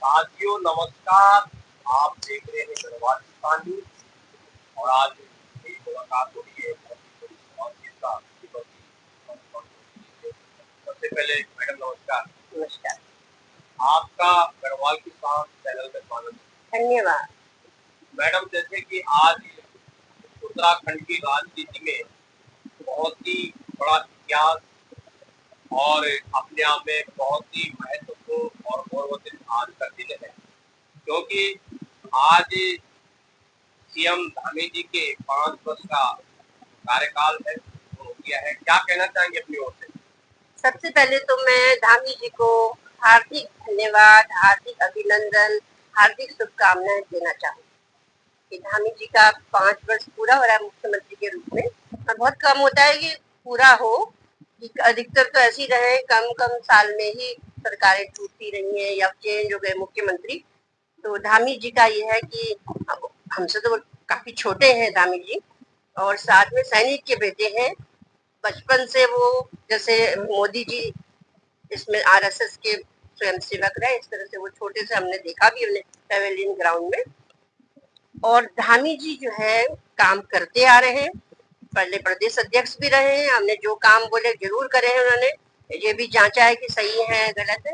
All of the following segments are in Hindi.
साथियों नमस्कार। आप देख रहे हैं गढ़वाल किसान न्यूज और आज मेरी मुलाकात हो रही है सबसे पहले मैडम नमस्कार। नमस्कार। आपका गढ़वाल किसान चैनल में स्वागत है। धन्यवाद। मैडम जैसे कि आज उत्तराखंड की राजनीति में बहुत ही बड़ा इतिहास और अपने आप में बहुत ही महत्वपूर्ण और गौरवान्वित आज का दिन है, क्योंकि आज सीएम धामी जी के 5 वर्ष का कार्यकाल है हो गया है। क्या कहना चाहेंगे अपनी ओर से? सबसे पहले तो मैं धामी जी को हार्दिक धन्यवाद, हार्दिक अभिनंदन, हार्दिक शुभकामनाएं देना चाहूँगी कि धामी जी का 5 वर्ष पूरा हो रहा है मुख्यमंत्री के रूप में। और बहुत कम होता है कि पूरा हो, अधिकतर तो ऐसी रहे, कम कम साल में ही सरकारें टूटती रही हैं या चेंज हो गए मुख्यमंत्री। तो धामी जी का ये है कि हमसे तो काफी छोटे हैं धामी जी, और साथ में सैनिक के बेटे हैं। बचपन से वो, जैसे मोदी जी इसमें आरएसएस के स्वयंसेवक रहे, इस तरह से वो छोटे से हमने देखा भी हमने पेवेलियन ग्राउंड में। और धामी जी जो है काम करते आ रहे हैं, पहले प्रदेश अध्यक्ष भी रहे हैं। हमने जो काम बोले जरूर करे हैं उन्होंने, ये भी जांचा है कि सही है गलत है,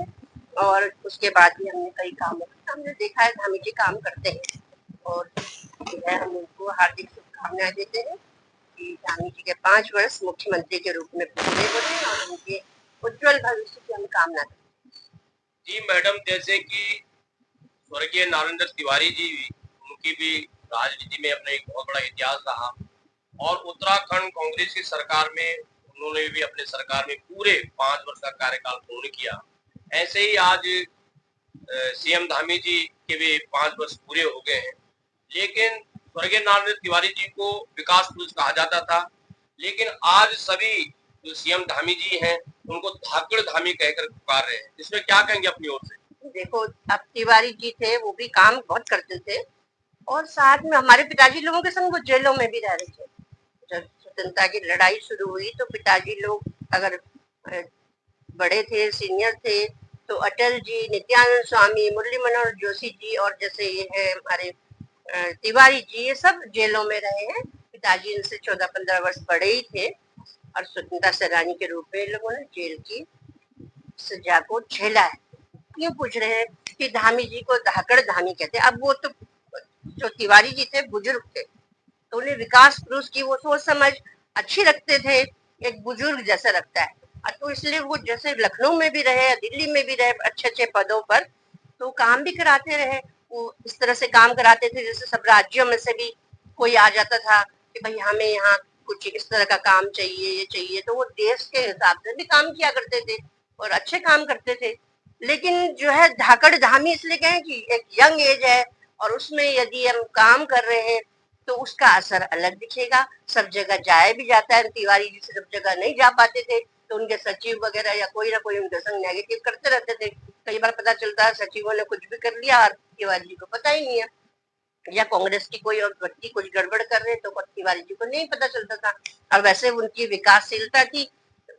और उसके बाद भी हमने कई कामों हमने देखा है धामी जी काम करते हैं। और जो है हम उनको हार्दिक शुभकामनाएं देते हैं कि धामी जी के 5 वर्ष मुख्यमंत्री के रूप में पूरे हो रहे हैं और उनके उज्जवल भविष्य की हम कामना करते हैं। जी मैडम, जैसे कि स्वर्गीय नारेंद्र तिवारी जी, उनकी भी राजनीति में अपना एक बहुत बड़ा इतिहास रहा और उत्तराखंड कांग्रेस की सरकार में उन्होंने भी अपने सरकार में पूरे 5 वर्ष का कार्यकाल पूर्ण किया। ऐसे ही आज सीएम धामी जी के भी 5 वर्ष पूरे हो गए हैं। लेकिन स्वर्गीय नारेंद्र तिवारी जी को विकास पुरुष कहा जाता था, लेकिन आज सभी जो सीएम धामी जी हैं उनको धाकड़ धामी कहकर पुकार रहे हैं। इसमें क्या कहेंगे अपनी ओर से? देखो, अब तिवारी जी थे, वो भी काम बहुत करते थे, और साथ में हमारे पिताजी लोगों के संग वो जेलों में भी रह रहे थे। जब स्वतंत्रता की लड़ाई शुरू हुई तो पिताजी लोग अगर बड़े थे, सीनियर थे, तो अटल जी, नित्यानंद स्वामी, मुरली मनोहर जोशी जी, और जैसे ये है हमारे तिवारी जी, ये सब जेलों में रहे हैं। पिताजी इनसे 14-15 वर्ष बड़े ही थे, और स्वतंत्रता सेनानी के रूप में लोगों ने जेल की सजा को झेला है। क्यों पूछ रहे हैं कि धामी जी को धाकड़ धामी कहते हैं? अब वो तो, जो तिवारी जी थे, बुजुर्ग थे, तो उन्हें विकास पुरुष की वो सोच समझ अच्छी रखते थे, एक बुजुर्ग जैसा लगता है। तो इसलिए वो जैसे लखनऊ में भी रहे, दिल्ली में भी रहे अच्छे अच्छे पदों पर, तो काम भी कराते रहे। वो इस तरह से काम कराते थे जैसे सब राज्यों में से भी कोई आ जाता था कि भाई हमें यहाँ कुछ इस तरह का काम चाहिए, ये चाहिए, तो वो देश के हिसाब से भी काम किया करते थे और अच्छे काम करते थे। लेकिन जो है धाकड़ धामी इसलिए कहें कि एक यंग एज है, और उसमें यदि हम काम कर रहे हैं तो उसका असर अलग दिखेगा। सब जगह जाया भी जाता है, तिवारी जी सब जगह नहीं जा पाते थे, तो उनके सचिव वगैरह या कोई ना कोई उनके संग नेगेटिव करते रहते थे। कई बार पता चलता है सचिवों ने कुछ भी कर लिया और तिवारी जी को पता ही नहीं है, या कांग्रेस की कोई और व्यक्ति कुछ गड़बड़ कर रहे तो तिवारी जी को नहीं पता चलता था। और वैसे उनकी विकासशीलता थी,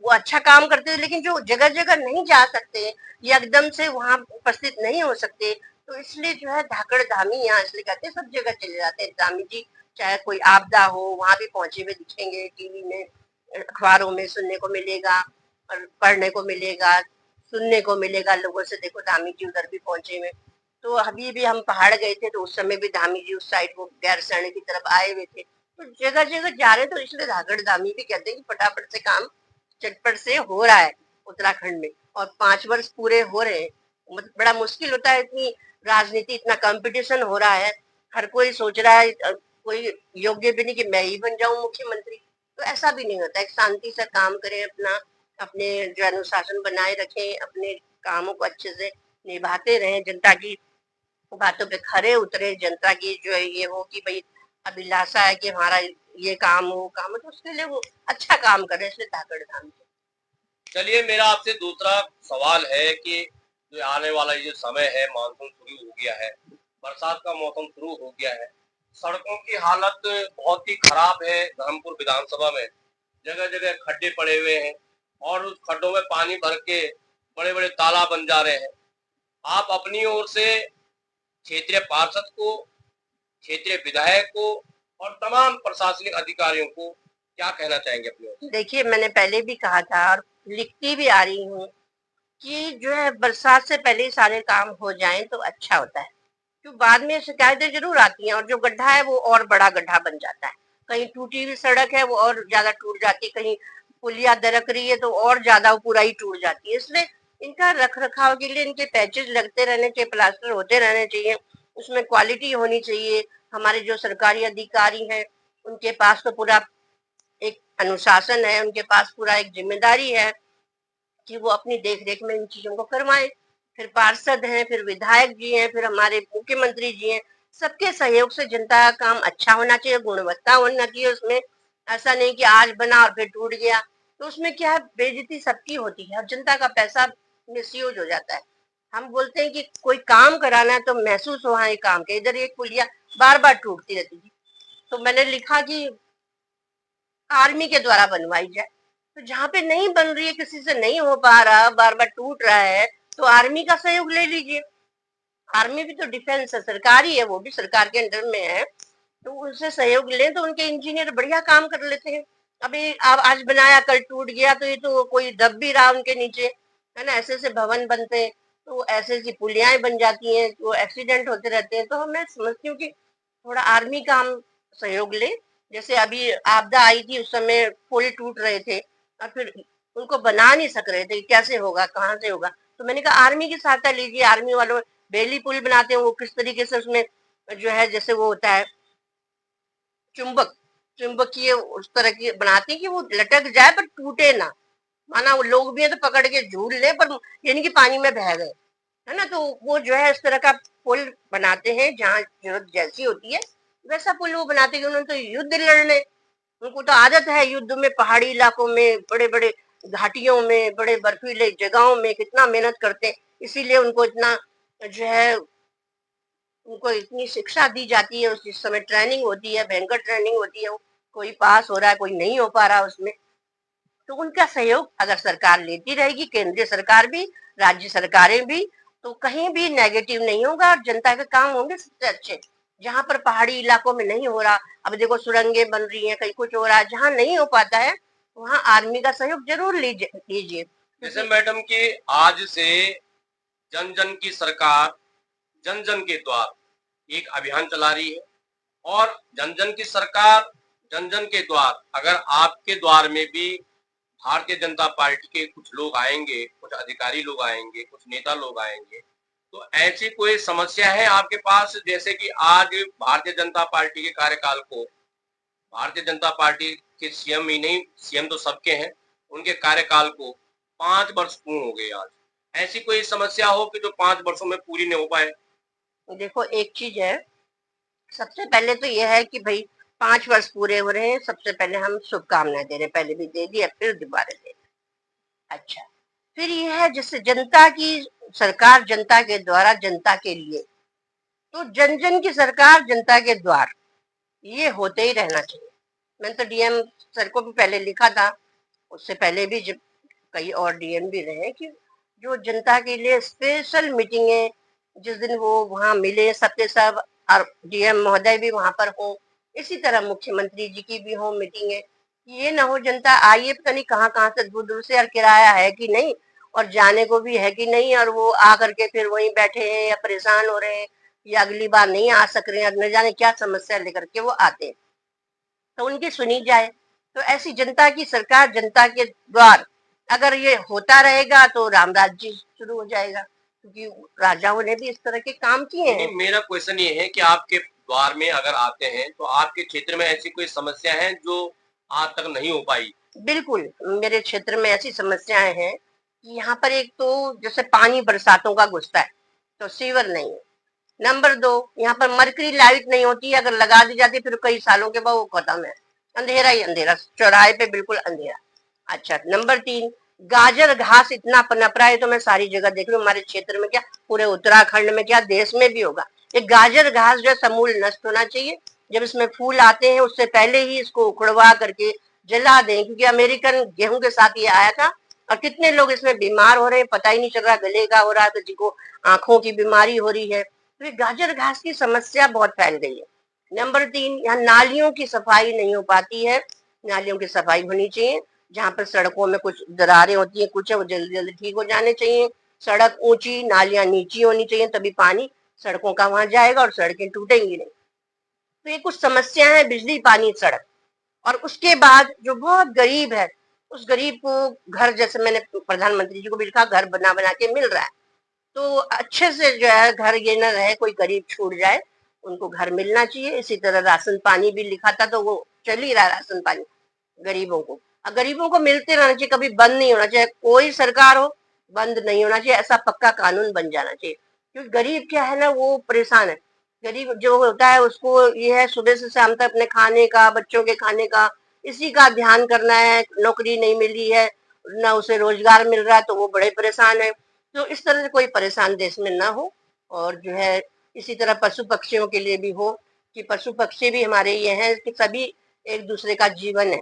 वो अच्छा काम करते थे, लेकिन जो जगह जगह नहीं जा सकते या एकदम से वहां उपस्थित नहीं हो सकते, तो इसलिए जो है धाकड़ धामी यहाँ इसलिए कहते हैं, सब जगह चले जाते हैं धामी जी। चाहे कोई आपदा हो वहां भी पहुंचे हुए दिखेंगे, टीवी में, अखबारों में सुनने को मिलेगा और पढ़ने को मिलेगा, सुनने को मिलेगा लोगों से, देखो धामी जी उधर भी पहुंचे हुए। तो अभी भी हम पहाड़ गए थे तो उस समय भी धामी जी उस साइड वो गैरसैंण की तरफ आए हुए थे। तो जगह जगह जा रहे, तो इसलिए धाकड़ धामी भी कहते हैं कि फटाफट से काम चटपट से हो रहा है उत्तराखंड में, और 5 वर्ष पूरे हो रहे हैं। बड़ा मुश्किल होता है, इतनी राजनीति, इतना कंपटीशन हो रहा है, हर कोई सोच रहा है, कोई योग्य भी नहीं कि मैं ही बन जाऊं मुख्यमंत्री। तो ऐसा भी नहीं होता है, शांति से काम करें अपना, अपने जो अनुशासन बनाए रखें, अपने कामों को अच्छे से निभाते रहें, जनता की बातों पे खरे उतरे, जनता की जो है ये हो कि भाई अभिलाषा है कि हमारा ये काम हो, काम हो, तो उसके लिए वो अच्छा काम करे, इसलिए धाकड़ धाम। चलिए, मेरा आपसे दूसरा सवाल है कि जो आने वाला ये समय है, मानसून शुरू हो गया है, बरसात का मौसम शुरू हो गया है, सड़कों की हालत बहुत ही खराब है। धर्मपुर विधानसभा में जगह जगह खड्डे पड़े हुए हैं और उस खड्डों में पानी भर के बड़े बड़े तालाब बन जा रहे हैं। आप अपनी ओर से क्षेत्रीय पार्षद को, क्षेत्रीय विधायक को और तमाम प्रशासनिक अधिकारियों को क्या कहना चाहेंगे अपनी ओर से? देखिए, मैंने पहले भी कहा था और लिखती भी आ रही हूँ कि जो है बरसात से पहले ही सारे काम हो जाएं तो अच्छा होता है। तो बाद में शिकायतें जरूर आती हैं और जो गड्ढा है वो और बड़ा गड्ढा बन जाता है। कहीं टूटी हुई सड़क है वो और ज्यादा टूट जाती है, कहीं पुलिया दरक रही है तो और ज्यादा वो पूरा ही टूट जाती है। इसलिए इनका रख रखाव के लिए इनके पैचेज लगते रहने चाहिए, प्लास्टर होते रहने चाहिए, उसमें क्वालिटी होनी चाहिए। हमारे जो सरकारी अधिकारी हैं उनके पास तो पूरा एक अनुशासन है, उनके पास पूरा एक जिम्मेदारी है कि वो अपनी देख रेख में इन चीजों को करवाएं। फिर पार्षद हैं, फिर विधायक जी हैं, फिर हमारे मुख्यमंत्री जी हैं। सबके सहयोग से जनता का काम अच्छा होना चाहिए, गुणवत्ता होना चाहिए उसमें। ऐसा नहीं कि आज बना और फिर टूट गया, तो उसमें क्या है, बेइज्जती सबकी होती है और जनता का पैसा मिसयूज हो जाता है। हम बोलते हैं कि कोई काम कराना है तो महसूस हो, हाँ ये काम के इधर एक पुलिया बार बार टूटती रहती थी, तो मैंने लिखा कि आर्मी के द्वारा बनवाई जाए। तो जहाँ पे नहीं बन रही है, किसी से नहीं हो पा रहा, बार बार टूट रहा है, तो आर्मी का सहयोग ले लीजिए। आर्मी भी तो डिफेंस है, सरकारी है, वो भी सरकार के अंडर में है, तो उनसे सहयोग लें तो उनके इंजीनियर बढ़िया काम कर लेते हैं। अभी आप आज बनाया कल टूट गया तो ये तो कोई दब भी रहा उनके नीचे, है ना। ऐसे ऐसे भवन बनते हैं, तो ऐसे ऐसी पुलियाएं बन जाती हैं, तो एक्सीडेंट होते रहते हैं। तो मैं समझती हूँ कि थोड़ा आर्मी का हम सहयोग ले। जैसे अभी आपदा आई थी, उस समय पुल टूट रहे थे और फिर उनको बना नहीं सक रहे थे, कैसे होगा, कहाँ से होगा। तो मैंने कहा आर्मी की सहायता लीजिए। आर्मी वालों बेली पुल बनाते हैं, वो किस तरीके से उसमें जो है, जैसे वो होता है चुंबक, चुंबकीय उस तरह की बनाते हैं कि वो लटक जाए पर टूटे ना। माना वो लोग भी है तो पकड़ के झूल ले, पर यानी कि पानी में बह गए, है ना। तो वो जो है इस तरह का पुल बनाते हैं, जहाँ जरूरत जैसी होती है वैसा पुल वो बनाते हैं। उन्होंने तो युद्ध लड़ने, उनको तो आदत है युद्ध में, पहाड़ी इलाकों में, बड़े बड़े घाटियों में, बड़े बर्फीले जगहों में कितना मेहनत करते हैं। इसीलिए उनको इतना जो है, उनको इतनी शिक्षा दी जाती है, उस समय ट्रेनिंग होती है, भयंकर ट्रेनिंग होती है। कोई पास हो रहा है, कोई नहीं हो पा रहा उसमें। तो उनका सहयोग अगर सरकार लेती रहेगी, केंद्रीय सरकार भी, राज्य सरकारें भी, तो कहीं भी नेगेटिव नहीं होगा और जनता के काम होंगे सबसे अच्छे। जहां पर पहाड़ी इलाकों में नहीं हो रहा, अब देखो सुरंगें बन रही हैं, कहीं कुछ हो रहा है, जहां नहीं हो पाता है वहां आर्मी का सहयोग जरूर लीजिए। जैसे मैडम कि आज से जन जन की सरकार, जन जन के द्वार एक अभियान चला रही है और जन जन की सरकार, जन जन के द्वार, अगर आपके द्वार में भी भारतीय जनता पार्टी के कुछ लोग आएंगे, कुछ अधिकारी लोग आएंगे, कुछ नेता लोग आएंगे, तो ऐसी कोई समस्या है आपके पास? जैसे कि आज भारतीय जनता पार्टी के कार्यकाल को, भारतीय जनता पार्टी के सीएम ही नहीं, सीएम तो सबके हैं, उनके कार्यकाल को 5 वर्ष पूर्ण हो गए आज। ऐसी कोई समस्या हो कि जो 5 वर्षों में पूरी नहीं हो पाए? देखो एक चीज है, सबसे पहले तो यह है कि भाई 5 वर्ष पूरे हो रहे हैं, सबसे पहले हम शुभकामनाएं दे रहे हैं, पहले भी दे दी, अब फिर दोबारा दे रहे हैं। अच्छा, फिर यह है जैसे जनता की सरकार, जनता के द्वारा, जनता के लिए, तो जन जन की सरकार, जनता के द्वार, ये होते ही रहना चाहिए। मैंने तो डीएम सर को भी पहले लिखा था, उससे पहले भी जब कई और डीएम भी रहे, कि जो जनता के लिए स्पेशल मीटिंगें, जिस दिन वो वहाँ मिले सबके सब, और डीएम महोदय भी वहां पर हो, इसी तरह मुख्यमंत्री जी की भी हो मीटिंगें। ये ना हो जनता आइए पता नहीं कहाँ कहाँ से दूर दूर से, और किराया है कि नहीं, और जाने को भी है कि नहीं, और वो आ करके फिर वहीं बैठे हैं या परेशान हो रहे हैं या अगली बार नहीं आ सक रहे हैं, न जाने क्या समस्या लेकर के वो आते हैं, तो उनकी सुनी जाए। तो ऐसी जनता की सरकार, जनता के द्वार, अगर ये होता रहेगा तो राम राज्य शुरू हो जाएगा, क्योंकि राजाओं ने भी इस तरह के काम किए हैं। मेरा क्वेश्चन ये है कि आपके द्वार में अगर आते हैं तो आपके क्षेत्र में ऐसी कोई समस्या है जो आज तक नहीं हो पाई? बिल्कुल, मेरे क्षेत्र में ऐसी समस्याएं हैं कि यहाँ पर एक तो जैसे पानी बरसातों का घुसता है तो सीवर नहीं है। नंबर 2, यहाँ पर मरकरी लाइट नहीं होती है, अगर लगा दी जाती है फिर कई सालों के बाद वो खत्म है, अंधेरा ही अंधेरा, चौराहे पे बिल्कुल अंधेरा। अच्छा, नंबर 3, गाजर घास इतना पनप रहा है, तो मैं सारी जगह देख रही हूँ, हमारे क्षेत्र में क्या, पूरे उत्तराखंड में क्या, देश में भी होगा। ये गाजर घास जो है समूल नष्ट होना चाहिए। जब इसमें फूल आते हैं उससे पहले ही इसको उखड़वा करके जला दें, क्योंकि अमेरिकन गेहूं के साथ ये आया था, और कितने लोग इसमें बीमार हो रहे हैं, पता ही नहीं चल रहा, गले का हो रहा है, किसी को आंखों की बीमारी हो रही है। तो ये गाजर घास की समस्या बहुत फैल गई है। नंबर 3, यहाँ नालियों की सफाई नहीं हो पाती है। नालियों की सफाई होनी चाहिए। जहाँ पर सड़कों में कुछ दरारें होती है, कुछ है, वो जल्दी जल्दी ठीक हो जाने चाहिए। सड़क ऊंची, नालियां नीची होनी चाहिए, तभी पानी सड़कों का वहां जाएगा और सड़कें टूटेंगी नहीं। तो ये कुछ समस्या है, बिजली, पानी, सड़क। और उसके बाद जो बहुत गरीब है, उस गरीब को घर, जैसे मैंने प्रधानमंत्री जी को भी लिखा, घर बना बना के मिल रहा है। तो अच्छे से जो है घर ये न रहे कोई गरीब छूट जाए, उनको घर मिलना चाहिए। इसी तरह राशन पानी भी लिखा था, तो वो चल ही रहा है राशन पानी गरीबों को। गरीबों को मिलते रहना चाहिए, कभी बंद नहीं होना चाहिए। कोई सरकार हो, बंद नहीं होना चाहिए, ऐसा पक्का कानून बन जाना चाहिए। क्योंकि गरीब क्या है ना, वो परेशान है। गरीब जो होता है उसको ये है सुबह से शाम तक अपने खाने का, बच्चों के खाने का, इसी का ध्यान करना है। नौकरी नहीं मिली है, ना उसे रोजगार मिल रहा है, तो वो बड़े परेशान है। तो इस तरह से कोई परेशान देश में ना हो। और जो है इसी तरह पशु पक्षियों के लिए भी हो, कि पशु पक्षी भी हमारे ये हैं कि सभी एक दूसरे का जीवन है।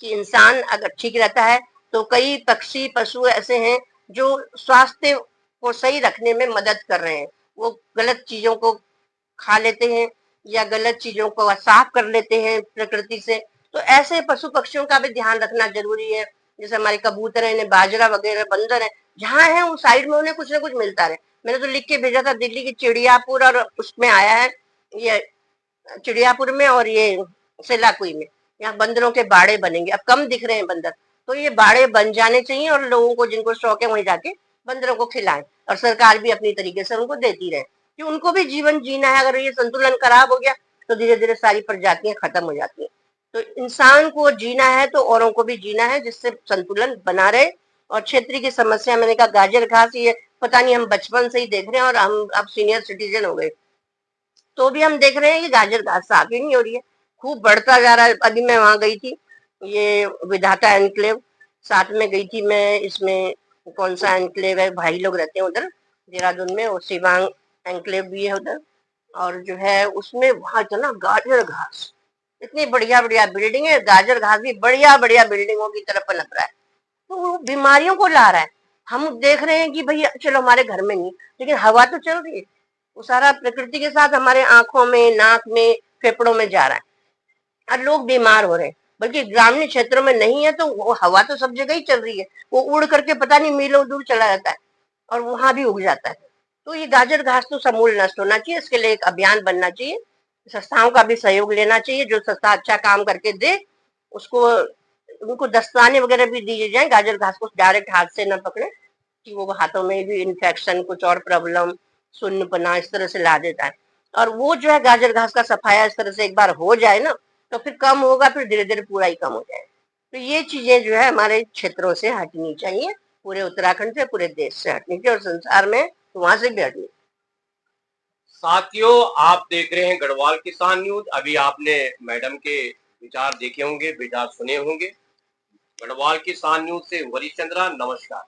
कि इंसान अगर ठीक रहता है तो कई पक्षी पशु ऐसे हैं जो स्वास्थ्य को सही रखने में मदद कर रहे हैं। वो गलत चीजों को खा लेते हैं या गलत चीजों को साफ कर लेते हैं प्रकृति से। तो ऐसे पशु पक्षियों का भी ध्यान रखना जरूरी है। जैसे हमारे कबूतर है, बाजरा वगैरह, बंदर है, जहाँ है उस साइड में उन्हें कुछ ना कुछ मिलता रहे। मैंने तो लिख के भेजा था, दिल्ली की चिड़ियापुर और उसमें आया है ये, चिड़ियापुर में और ये सेलाकुई में, यहाँ बंदरों के बाड़े बनेंगे। अब कम दिख रहे हैं बंदर, तो ये बाड़े बन जाने चाहिए और लोगों को जिनको शौक है वहीं जाके बंदरों को खिलाएं। और सरकार भी अपनी तरीके से उनको देती रहे, कि उनको भी जीवन जीना है। अगर ये संतुलन खराब हो गया तो धीरे धीरे सारी प्रजातियां खत्म हो जाती हैं। तो इंसान को जीना है तो औरों को भी जीना है, जिससे संतुलन बना रहे। और क्षेत्र की समस्या, मैंने कहा गाजर घास, ये पता नहीं हम बचपन से ही देख रहे हैं और हम अब सीनियर सिटीजन हो गए तो भी हम देख रहे हैं कि गाजर घास साफ ही नहीं हो रही है, खूब बढ़ता जा रहा है। अभी मैं वहां गई थी, ये विधाता एनक्लेव, साथ में गई थी मैं। इसमें कौन सा एनक्लेव है, भाई लोग रहते हैं उधर देहरादून में, और शिवांग एनक्लेव भी है उधर। और जो है उसमें वहां इतना गाजर घास, इतनी बढ़िया बढ़िया बिल्डिंग है, गाजर घास भी बढ़िया बढ़िया बिल्डिंगों की तरफ पनप रहा है। तो वो बीमारियों को ला रहा है। हम देख रहे हैं कि भैया चलो हमारे घर में नहीं, लेकिन हवा तो चल रही है, वो सारा प्रकृति के साथ हमारे आंखों में, नाक में, फेफड़ों में जा रहा है और लोग बीमार हो रहे हैं। बल्कि ग्रामीण क्षेत्रों में नहीं है तो वो हवा तो सब जगह ही चल रही है, वो उड़ करके पता नहीं मीलों दूर चला जाता है और वहां भी उग जाता है। तो ये गाजर घास तो समूल नष्ट होना चाहिए, इसके लिए एक अभियान बनना चाहिए। संस्थाओं का भी सहयोग लेना चाहिए, जो संस्था अच्छा काम करके दे उसको, उनको दस्ताने वगैरह भी दिए जाए, गाजर घास को डायरेक्ट हाथ से न पकड़े, कि वो हाथों में भी इन्फेक्शन, कुछ और प्रॉब्लम, सुन्नपना इस तरह से ला देता है। और वो जो है गाजर घास का सफाया इस तरह से एक बार हो जाए ना, तो फिर कम होगा, फिर धीरे धीरे पूरा ही कम हो जाए। तो ये चीजें जो है हमारे क्षेत्रों से हटनी चाहिए, पूरे उत्तराखंड से, पूरे देश से हटनी चाहिए, और संसार में तो वहां से भी हटनी। साथियों, आप देख रहे हैं गढ़वाल किसान न्यूज। अभी आपने मैडम के विचार देखे होंगे, विचार सुने होंगे। गढ़वाल किसान न्यूज से हरीश चंद्रा, नमस्कार।